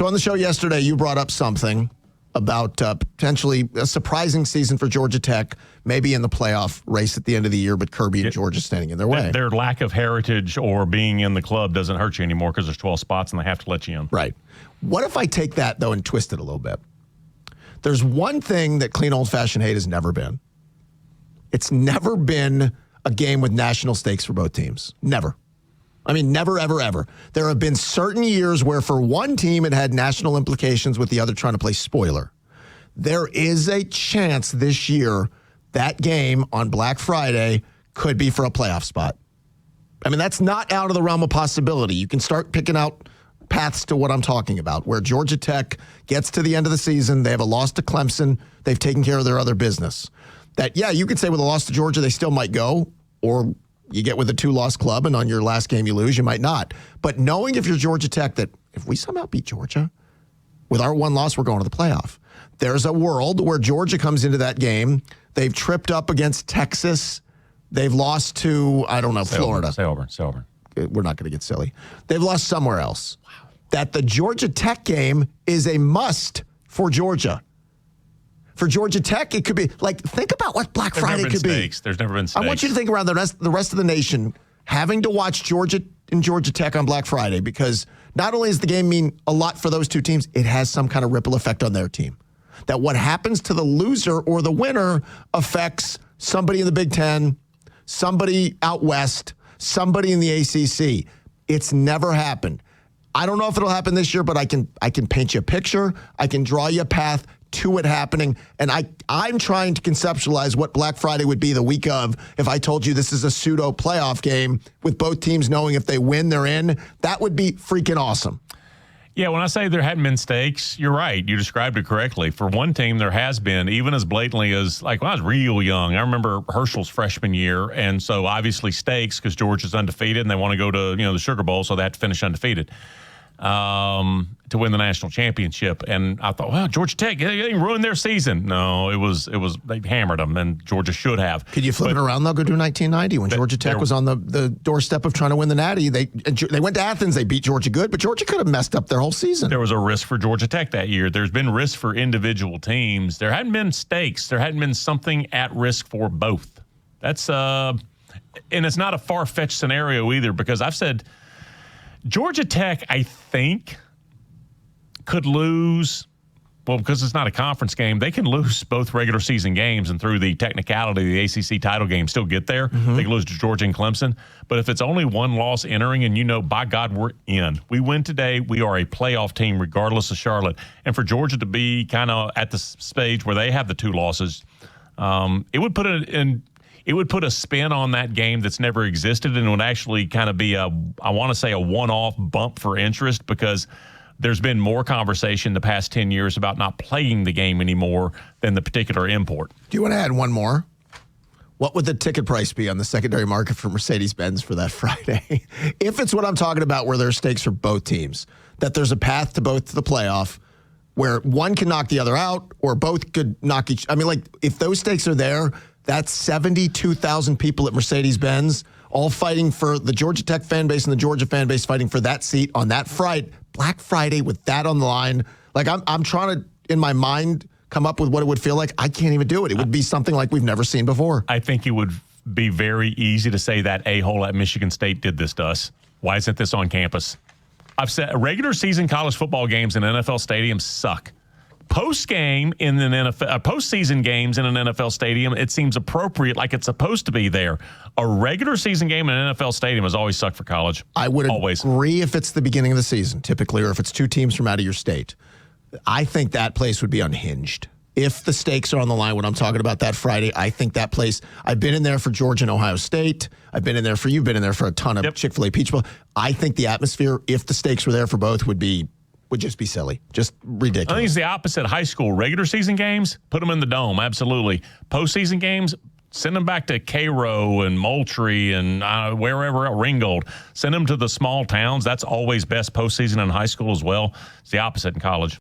So on the show yesterday, you brought up something about potentially a surprising season for Georgia Tech, maybe in the playoff race at the end of the year, but Kirby and Georgia standing in their way. Their lack of heritage or being in the club doesn't hurt you anymore because there's 12 spots and they have to let you in. Right. What if I take that, though, and twist it a little bit? There's one thing that clean old-fashioned hate has never been. It's never been a game with national stakes for both teams. Never. I mean, never, ever, ever. There have been certain years where for one team it had national implications with the other trying to play spoiler. There is a chance this year that game on Black Friday could be for a playoff spot. I mean, that's not out of the realm of possibility. You can start picking out paths to what I'm talking about, where Georgia Tech gets to the end of the season, they have a loss to Clemson, they've taken care of their other business. That, yeah, you could say with a loss to Georgia, they still might go, or you get with a 2-loss club, and on your last game you lose, you might not. But knowing if you're Georgia Tech that if we somehow beat Georgia, with our one loss, we're going to the playoff. There's a world where Georgia comes into that game. They've tripped up against Texas. They've lost to, I don't know, Florida. Stay over. We're not going to get silly. They've lost somewhere else. Wow. That the Georgia Tech game is a must for Georgia. For Georgia Tech, it could be, like, think about what Black Friday could be. There's never been stakes. I want you to think around the rest of the nation having to watch Georgia and Georgia Tech on Black Friday, because not only does the game mean a lot for those two teams, it has some kind of ripple effect on their team. That what happens to the loser or the winner affects somebody in the Big Ten, somebody out west, somebody in the ACC. It's never happened. I don't know if it'll happen this year, but I can paint you a picture. I can draw you a path to it happening. And I'm trying to conceptualize what Black Friday would be the week of if I told you this is a pseudo playoff game with both teams knowing if they win, they're in. That would be freaking awesome. Yeah, when I say there hadn't been stakes, you're right. You described it correctly. For one team, there has been, even as blatantly as, like, when I was real young, I remember Herschel's freshman year, and so obviously stakes because Georgia's undefeated, and they want to go to, the Sugar Bowl, so they have to finish undefeated to win the national championship. And I thought, well, Georgia Tech, they ruined their season. No, it was they hammered them, and Georgia should have. Could you flip it around, though? Go to 1990 when Georgia Tech was on the doorstep of trying to win the Natty. They went to Athens. They beat Georgia good, but Georgia could have messed up their whole season. There was a risk for Georgia Tech that year. There's been risk for individual teams. There hadn't been stakes. There hadn't been something at risk for both. That's and it's not a far-fetched scenario either, because I've said Georgia Tech, I think, could lose, well, because it's not a conference game, they can lose both regular season games and through the technicality of the ACC title game still get there. Mm-hmm. They can lose to Georgia and Clemson. But if it's only one loss entering and by God, we're in. We win today, we are a playoff team regardless of Charlotte. And for Georgia to be kind of at the stage where they have the 2 losses, it would put a spin on that game that's never existed, and would actually kind of be a one-off bump for interest, because there's been more conversation the past 10 years about not playing the game anymore than the particular import. Do you want to add one more? What would the ticket price be on the secondary market for Mercedes-Benz for that Friday? If it's what I'm talking about, where there's stakes for both teams, that there's a path to both to the playoff, where one can knock the other out, or both could knock each. I mean, like, if those stakes are there, that's 72,000 people at Mercedes-Benz, all fighting for the Georgia Tech fan base and the Georgia fan base fighting for that seat on that Friday, Black Friday, with that on the line. Like, I'm trying to, in my mind, come up with what it would feel like. I can't even do it. It would be something like we've never seen before. I think it would be very easy to say that a-hole at Michigan State did this to us. Why isn't this on campus? I've said regular season college football games in NFL stadiums suck. Postseason games in an NFL stadium, it seems appropriate, like it's supposed to be there. A regular season game in an NFL stadium has always sucked for college. I would agree if it's the beginning of the season, typically, or if it's 2 teams from out of your state. I think that place would be unhinged. If the stakes are on the line when I'm talking about that Friday, I think that place, I've been in there for Georgia and Ohio State. I've been in there for, you've been in there for a ton of Chick-fil-A Peach Bowl. I think the atmosphere, if the stakes were there for both, would just be silly. Just ridiculous. I think it's the opposite. High school regular season games, put them in the dome, absolutely. Postseason games, send them back to Cairo and Moultrie and wherever else, Ringgold. Send them to the small towns. That's always best postseason in high school as well. It's the opposite in college.